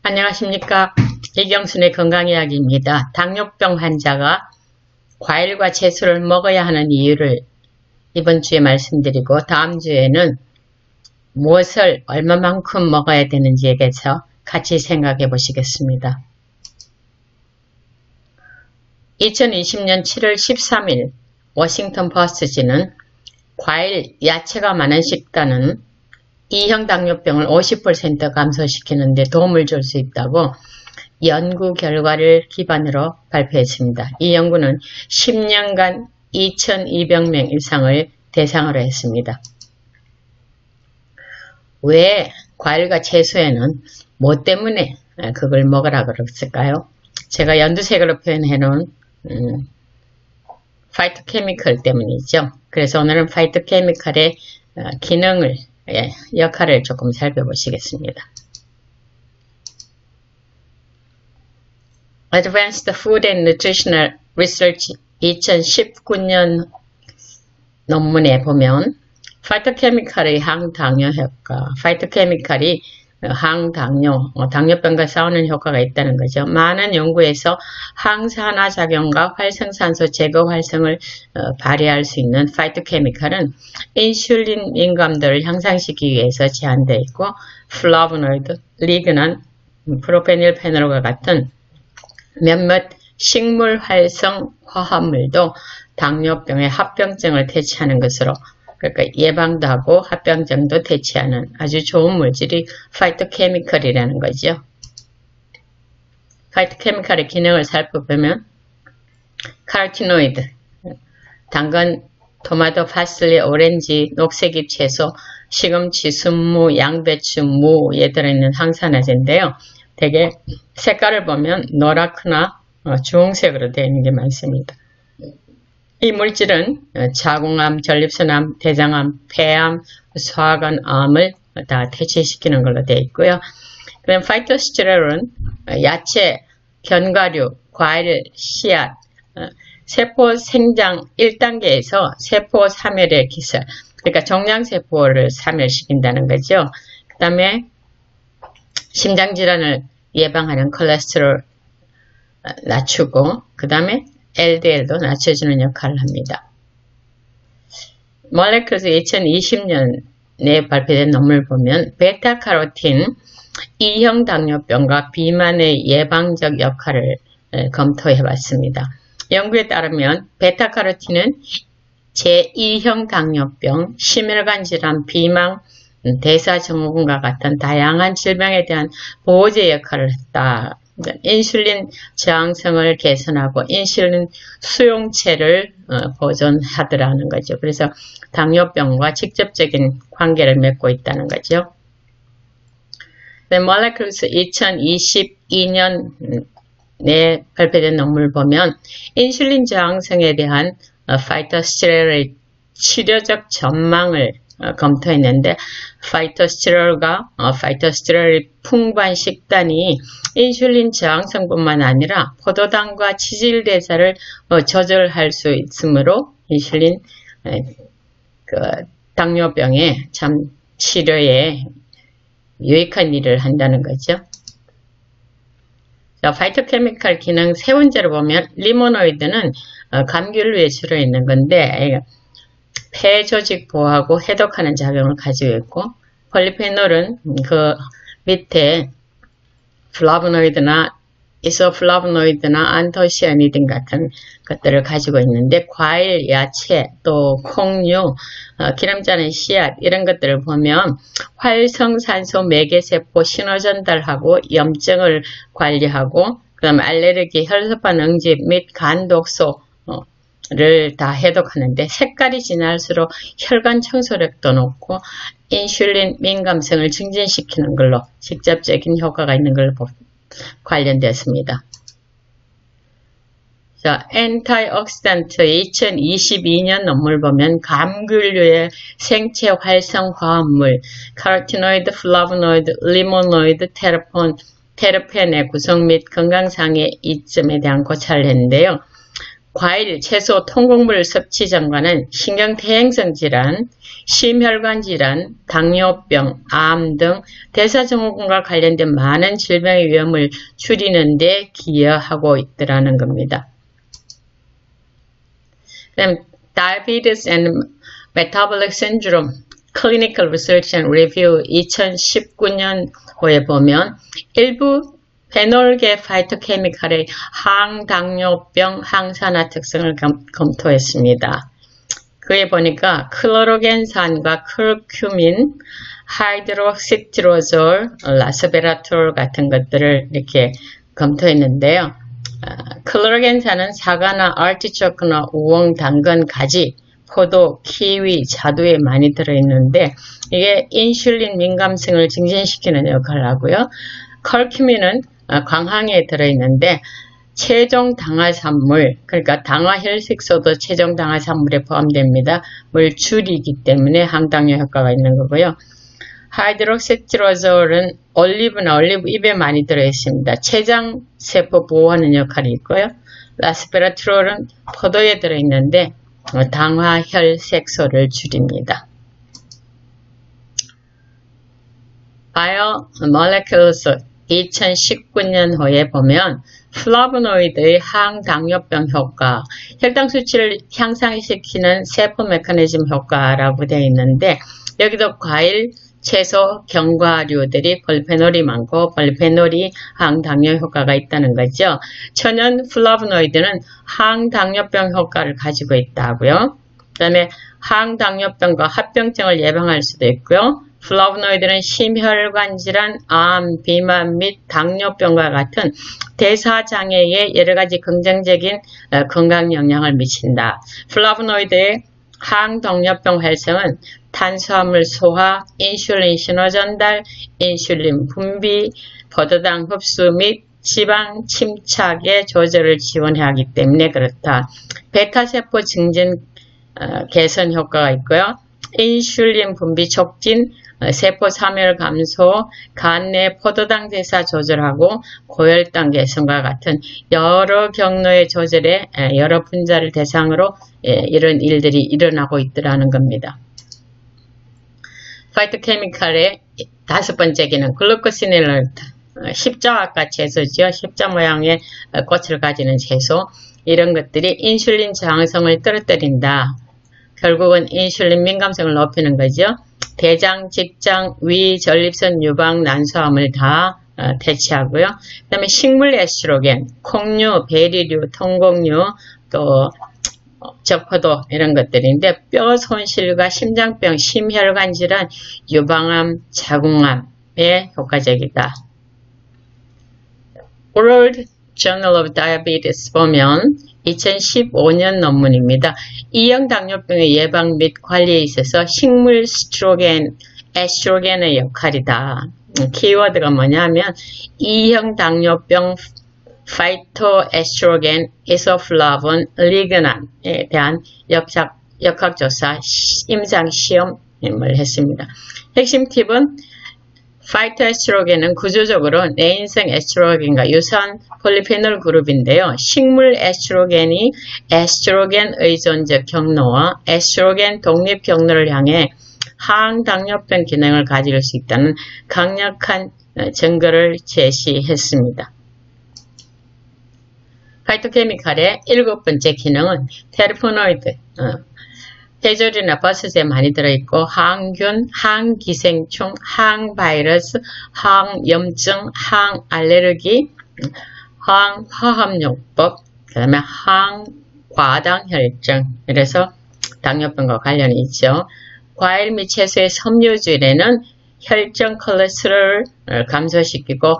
안녕하십니까. 이경순의 건강이야기입니다. 당뇨병 환자가 과일과 채소를 먹어야 하는 이유를 이번 주에 말씀드리고 다음 주에는 무엇을 얼마만큼 먹어야 되는지에 대해서 같이 생각해 보시겠습니다. 2020년 7월 13일 워싱턴 포스트지는 과일, 야채가 많은 식단은 2형 당뇨병을 50% 감소시키는 데 도움을 줄 수 있다고 연구 결과를 기반으로 발표했습니다. 이 연구는 10년간 2,200명 이상을 대상으로 했습니다. 왜 과일과 채소에는 뭐 때문에 그걸 먹으라 그랬을까요? 제가 연두색으로 표현해 놓은 파이토케미컬 때문이죠. 그래서 오늘은 파이토케미컬의 기능을 역할을 조금 살펴보시겠습니다. Advanced Food and Nutritional Research 2019년 논문에 보면 파이토케미컬의 항당뇨 효과, 파이토케미컬이 당뇨병과 싸우는 효과가 있다는 거죠. 많은 연구에서 항산화작용과 활성산소 제거 활성을 발휘할 수 있는 파이토케미컬은 인슐린 민감도를 향상시키기 위해서 제한되어 있고 플라보노이드, 리그난, 프로페닐페놀과 같은 몇몇 식물 활성 화합물도 당뇨병의 합병증을 퇴치하는 것으로 그러니까 예방도 하고 합병증도 퇴치하는 아주 좋은 물질이 파이토케미컬이라는 거죠. 파이토케미컬의 기능을 살펴보면 카로티노이드, 당근, 토마토, 파슬리, 오렌지, 녹색잎 채소, 시금치, 순무, 양배추, 무에 들어있는 항산화제인데요. 되게 색깔을 보면 노랗거나 주홍색으로 되어 있는 게 많습니다. 이 물질은 자궁암, 전립선암, 대장암, 폐암, 소화관 암을 다 퇴치시키는 걸로 되어 있고요. 그럼 파이토스테롤은 야채, 견과류, 과일, 씨앗, 세포 생장 1단계에서 세포 사멸의 기술, 그러니까 종양세포를 사멸시킨다는 거죠. 그 다음에 심장질환을 예방하는 콜레스테롤 낮추고 그 다음에 LDL도 낮춰주는 역할을 합니다. 몰레클스 2020년에 발표된 논문을 보면 베타카로틴 2형 당뇨병과 비만의 예방적 역할을 검토해 봤습니다. 연구에 따르면 베타카로틴은 제2형 당뇨병, 심혈관 질환, 비만, 대사증후군과 같은 다양한 질병에 대한 보호제 역할을 했다. 인슐린 저항성을 개선하고 인슐린 수용체를 보존하더라는 거죠. 그래서 당뇨병과 직접적인 관계를 맺고 있다는 거죠. 몰레클스 2022년에 발표된 논문을 보면 인슐린 저항성에 대한 파이토스테롤의 치료적 전망을 검토했는데 파이토스테롤과 파이토스테롤의 풍부한 식단이 인슐린 저항성뿐만 아니라 포도당과 치질 대사를 조절할 수 있으므로 인슐린 당뇨병의 참 치료에 유익한 일을 한다는 거죠. 자, 파이토케미컬 기능 세 번째로 보면 리모노이드는 감귤류에 주로 있는 건데 폐 조직 보호하고 해독하는 작용을 가지고 있고 폴리페놀은 그 밑에 플라보노이드나 이소플라보노이드나 안토시아니딘 같은 것들을 가지고 있는데 과일, 야채, 또 콩류, 기름자는 씨앗 이런 것들을 보면 활성산소 매개세포 신호전달하고 염증을 관리하고 그 다음에 알레르기, 혈소판 응집 및 간 독소 를 다 해독하는데 색깔이 진할수록 혈관 청소력도 높고 인슐린 민감성을 증진시키는 걸로 직접적인 효과가 있는 걸로 관련되었습니다. 자, 엔타이옥시던트 2022년 논문을 보면 감귤류의 생체 활성 화합물 카로티노이드, 플라보노이드, 리모노이드, 테르펜의 구성 및 건강상의 이점에 대한 고찰을 했는데요. 과일, 채소, 통곡물 섭취 증가는 신경퇴행성 질환, 심혈관 질환, 당뇨병, 암 등 대사증후군과 관련된 많은 질병의 위험을 줄이는 데 기여하고 있더라는 겁니다. 그다음 Diabetes and Metabolic Syndrome Clinical Research and Review 2019년호에 보면 일부 페놀계 파이토케미칼의 항당뇨병, 항산화 특성을 검토했습니다. 그에 보니까 클로로겐산과 크르큐민, 하이드록시티로졸, 라스베라톨 같은 것들을 이렇게 검토했는데요. 클로로겐산은 사과나 아르티초크나 우엉, 당근, 가지, 포도, 키위, 자두에 많이 들어있는데 이게 인슐린 민감성을 증진시키는 역할을 하고요. 커큐민은 광항에 들어있는데 체중 당화산물, 그러니까 당화혈색소도 체중 당화산물에 포함됩니다. 물 줄이기 때문에 항당뇨 효과가 있는 거고요. 하이드록시티로졸은 올리브나 올리브잎에 많이 들어있습니다. 췌장세포 보호하는 역할이 있고요. 라스베라트롤은 포도에 들어있는데 당화혈색소를 줄입니다. 바이오모레큘스 2019년호에 보면 플라보노이드의 항당뇨병 효과, 혈당 수치를 향상시키는 세포 메커니즘 효과라고 되어 있는데 여기도 과일, 채소, 견과류들이 볼페놀이 많고 볼페놀이 항당뇨 효과가 있다는 거죠. 천연 플라보노이드는 항당뇨병 효과를 가지고 있다고요. 그 다음에 항당뇨병과 합병증을 예방할 수도 있고요. 플라보노이드는 심혈관 질환, 암, 비만 및 당뇨병과 같은 대사장애에 여러가지 긍정적인 건강 영향을 미친다. 플라보노이드의 항당뇨병 활성은 탄수화물 소화, 인슐린 신호 전달, 인슐린 분비, 포도당 흡수 및 지방 침착의 조절을 지원해 하기 때문에 그렇다. 베타세포 증진 개선 효과가 있고요. 인슐린 분비 촉진, 세포 사멸 감소, 간 내 포도당 대사 조절하고 고혈당 개선과 같은 여러 경로의 조절에 여러 분자를 대상으로 이런 일들이 일어나고 있더라는 겁니다. 파이토케미칼의 5번째 기능, 글루코시닐런트, 십자화과 채소죠. 십자 모양의 꽃을 가지는 채소. 이런 것들이 인슐린 저항성을 떨어뜨린다. 결국은 인슐린 민감성을 높이는 거죠. 대장, 직장, 위, 전립선, 유방, 난소암을 다 퇴치하고요. 그 다음에 식물 에스트로겐, 콩류, 베리류, 통곡류, 또 적포도 이런 것들인데 뼈 손실과 심장병, 심혈관 질환, 유방암, 자궁암에 효과적이다. World Journal of Diabetes 보면 2015년 논문입니다. E형 당뇨병의 예방 및 관리에 있어서 식물 에스트로겐의 역할이다. 키워드가 뭐냐면 E형 당뇨병 파이토에스트로겐, 이소플라본, 리그난에 대한 역학조사 임상시험을 했습니다. 핵심 팁은 파이토에스트로겐은 구조적으로 내인성 에스트로겐과 유사한 폴리페놀 그룹인데요. 식물 에스트로겐이 에스트로겐 의존적 경로와 에스트로겐 독립 경로를 향해 항당뇨병 기능을 가질 수 있다는 강력한 증거를 제시했습니다. 파이토케미칼의 7번째 기능은 테르포노이드, 해조류나 버섯에 많이 들어있고 항균, 항기생충, 항바이러스, 항염증, 항알레르기, 항화합용법, 그 다음에 항과당혈증, 이래서 당뇨병과 관련이 있죠. 과일 및 채소의 섬유질에는 혈전 콜레스테롤을 감소시키고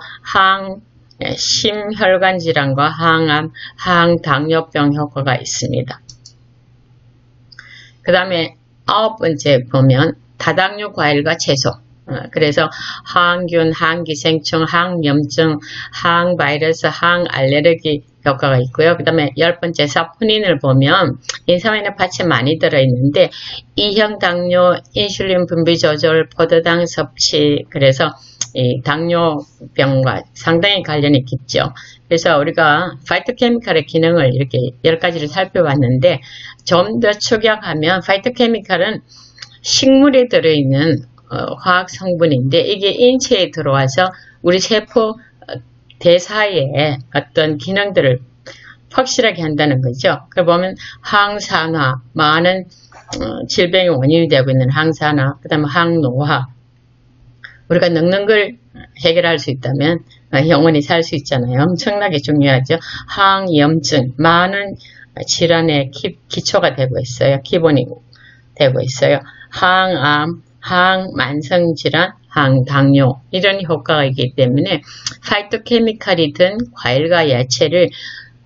심혈관 질환과 항암, 항당뇨병 효과가 있습니다. 그 다음에 9번째 보면 다당류 과일과 채소, 그래서 항균, 항기생충, 항염증, 항바이러스, 항알레르기 효과가 있고요. 그 다음에 10번째 사포닌을 보면 인삼에는 파츠 많이 들어있는데 E형 당뇨, 인슐린 분비 조절, 포도당 섭취, 그래서 이 당뇨병과 상당히 관련이 깊죠. 그래서 우리가 파이토케미칼의 기능을 이렇게 10가지를 살펴봤는데 좀 더 축약하면 파이토케미칼은 식물에 들어있는 화학 성분인데 이게 인체에 들어와서 우리 세포 대사에 어떤 기능들을 확실하게 한다는 거죠. 그걸 보면 항산화, 많은 질병의 원인이 되고 있는 항산화, 그 다음에 항노화, 우리가 늙는 걸 해결할 수 있다면 영원히 살 수 있잖아요. 엄청나게 중요하죠. 항염증, 많은 질환의 기초가 되고 있어요. 기본이 되고 있어요. 항암, 항만성질환, 항당뇨 이런 효과가 있기 때문에 파이토케미칼이 든 과일과 야채를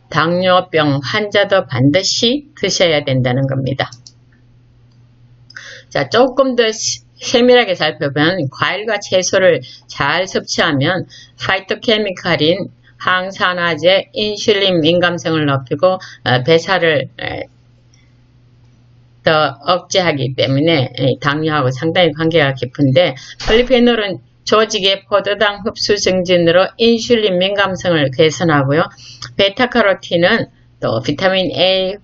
당뇨병 환자도 반드시 드셔야 된다는 겁니다. 자, 조금 더 세밀하게 살펴보면 과일과 채소를 잘 섭취하면 파이토케미칼인 항산화제, 인슐린 민감성을 높이고 배사를 더 억제하기 때문에 당뇨하고 상당히 관계가 깊은데 폴리페놀은 조직의 포도당 흡수 증진으로 인슐린 민감성을 개선하고요. 베타카로틴은 또 비타민 A,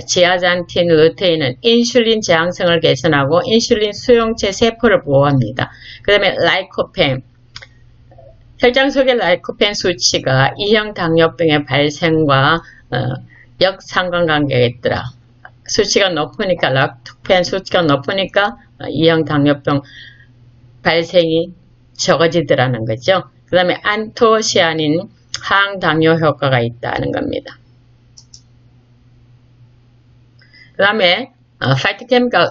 지아잔틴, 루테인은 인슐린 저항성을 개선하고 인슐린 수용체 세포를 보호합니다. 그 다음에 라이코펜, 혈장 속의 라이코펜 수치가 E형 당뇨병의 발생과 역상관관계가 있더라. 수치가 높으니까 라이코펜 수치가 높으니까 E형 당뇨병 발생이 적어지더라는 거죠. 그 다음에 안토시아닌 항당뇨 효과가 있다는 겁니다. 그 다음에 파이토케미칼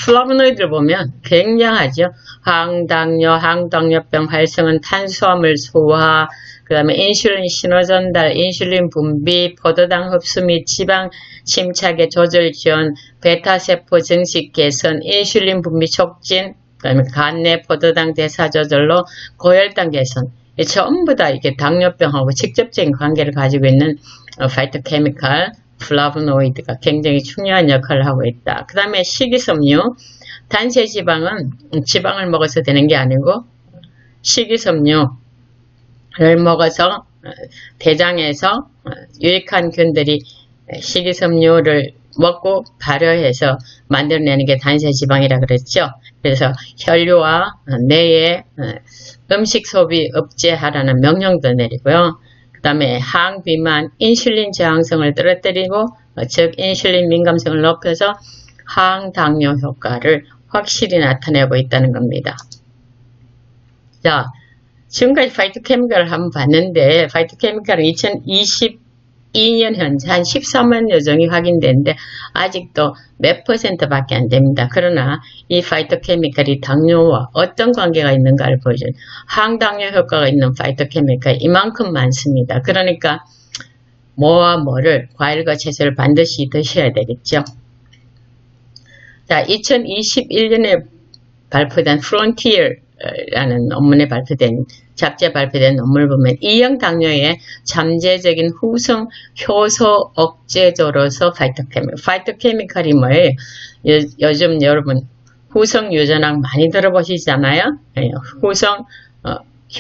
플라보노이드를 보면 굉장하죠. 항당뇨, 항당뇨병 활성은 탄수화물 소화, 그 다음에 인슐린 신호전달, 인슐린 분비, 포도당 흡수 및 지방 침착의 조절 지원, 베타세포 증식 개선, 인슐린 분비 촉진, 그 다음에 간내 포도당 대사 조절로 고혈당 개선, 전부 다 이게 당뇨병하고 직접적인 관계를 가지고 있는 파이토케미칼 플라보노이드가 굉장히 중요한 역할을 하고 있다. 그 다음에 식이섬유, 단세지방은 지방을 먹어서 되는 게 아니고 식이섬유를 먹어서 대장에서 유익한 균들이 식이섬유를 먹고 발효해서 만들어내는 게 단세지방이라 그랬죠. 그래서 혈류와 뇌의 음식 소비 억제하라는 명령도 내리고요. 그 다음에 항비만, 인슐린 저항성을 떨어뜨리고 즉 인슐린 민감성을 높여서 항당뇨 효과를 확실히 나타내고 있다는 겁니다. 자, 지금까지 파이토케미칼을 한번 봤는데 파이토케미칼은 2022년 현재 한 13만여 종이 확인되는데 아직도 몇 %밖에 안 됩니다. 그러나 이 파이토케미칼이 당뇨와 어떤 관계가 있는가를 보여준 항당뇨 효과가 있는 파이토케미칼이 이만큼 많습니다. 그러니까 뭐와 뭐를 과일과 채소를 반드시 드셔야 되겠죠. 자, 2021년에 발표된 Frontier라는 논문에 발표된 잡지에 발표된 논문을 보면 E형 당뇨의 잠재적인 후성 효소 억제제로서 파이토케미칼이 뭐예요? 요즘 여러분 후성 유전학 많이 들어보시잖아요. 후성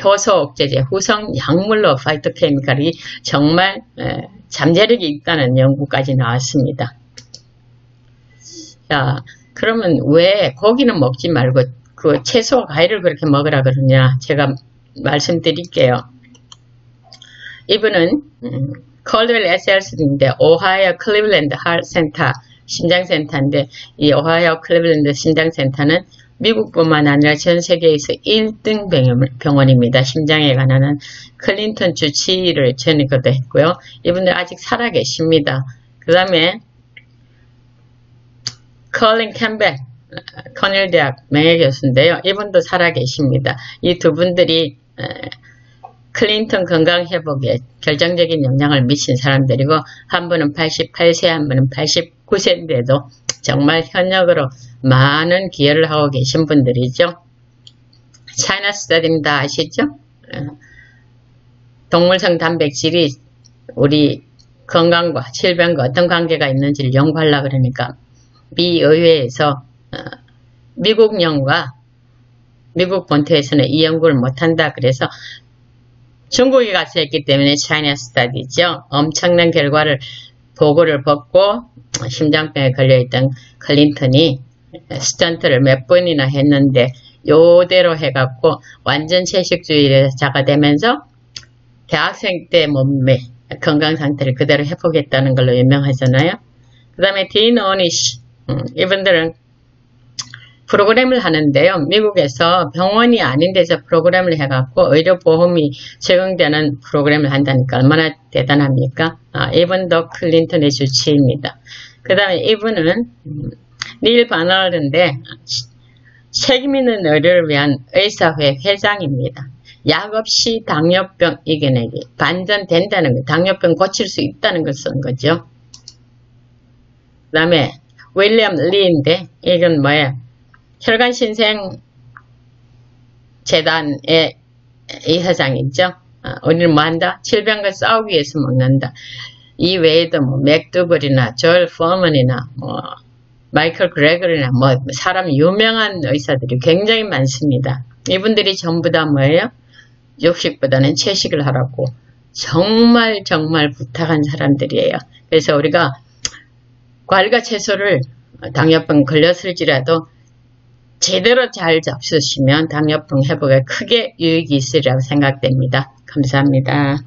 효소 억제제, 후성 약물로 파이토케미칼이 정말 잠재력이 있다는 연구까지 나왔습니다. 자, 그러면 왜 고기는 먹지 말고 그 채소와 과일을 그렇게 먹으라 그러냐? 제가 말씀드릴게요. 이분은 콜드웰 SLC인데 오하이오 클리블랜드 하트센터 심장센터인데 이 오하이오 클리블랜드 심장센터는 미국뿐만 아니라 전 세계에서 1등 병원입니다. 심장에 관한 클린턴 주치의를 전이기도 했고요. 이분들 아직 살아계십니다. 그 다음에 컬린 캠벨 커넬 대학 명예교수인데요. 이분도 살아계십니다. 이 두 분들이 클린턴 건강회복에 결정적인 영향을 미친 사람들이고 한 분은 88세, 한 분은 89세인데도 정말 현역으로 많은 기여를 하고 계신 분들이죠. 차이나 스터디는 다 아시죠? 동물성 단백질이 우리 건강과 질병과 어떤 관계가 있는지를 연구하려고 그러니까 미 의회에서 미국령과 미국 본토에서는 이 연구를 못한다. 그래서 중국에 가서 했기 때문에 차이나 스터디죠. 엄청난 보고를 받고 심장병에 걸려있던 클린턴이 스턴트를 몇 번이나 했는데 요대로 해갖고 완전 채식주의자가 되면서 대학생 때 몸매 건강 상태를 그대로 회복했다는 걸로 유명하잖아요. 그 다음에 딘 오니시 이분들은 프로그램을 하는데요. 미국에서 병원이 아닌 데서 프로그램을 해갖고 의료보험이 적용되는 프로그램을 한다니까 얼마나 대단합니까? 이분도 클린턴의 주치입니다. 그 다음에 이분은 닐 바너드인데 책임있는 의료를 위한 의사회 회장입니다. 약 없이 당뇨병 이겨내기. 반전된다는 거예요. 당뇨병 고칠 수 있다는 걸 쓴 거죠. 그 다음에 윌리엄 리인데 이건 뭐예요? 혈관신생 재단의 이사장이죠. 우리는 뭐 한다? 질병과 싸우기 위해서 먹는다. 이 외에도 뭐 맥두벌이나 조엘 포먼이나 뭐 마이클 그레거리나 뭐 사람 유명한 의사들이 굉장히 많습니다. 이분들이 전부 다 뭐예요? 육식보다는 채식을 하라고 정말 부탁한 사람들이에요. 그래서 우리가 과일과 채소를 당뇨병 걸렸을지라도 제대로 잘 잡수시면 당뇨병 회복에 크게 유익이 있으리라고 생각됩니다. 감사합니다.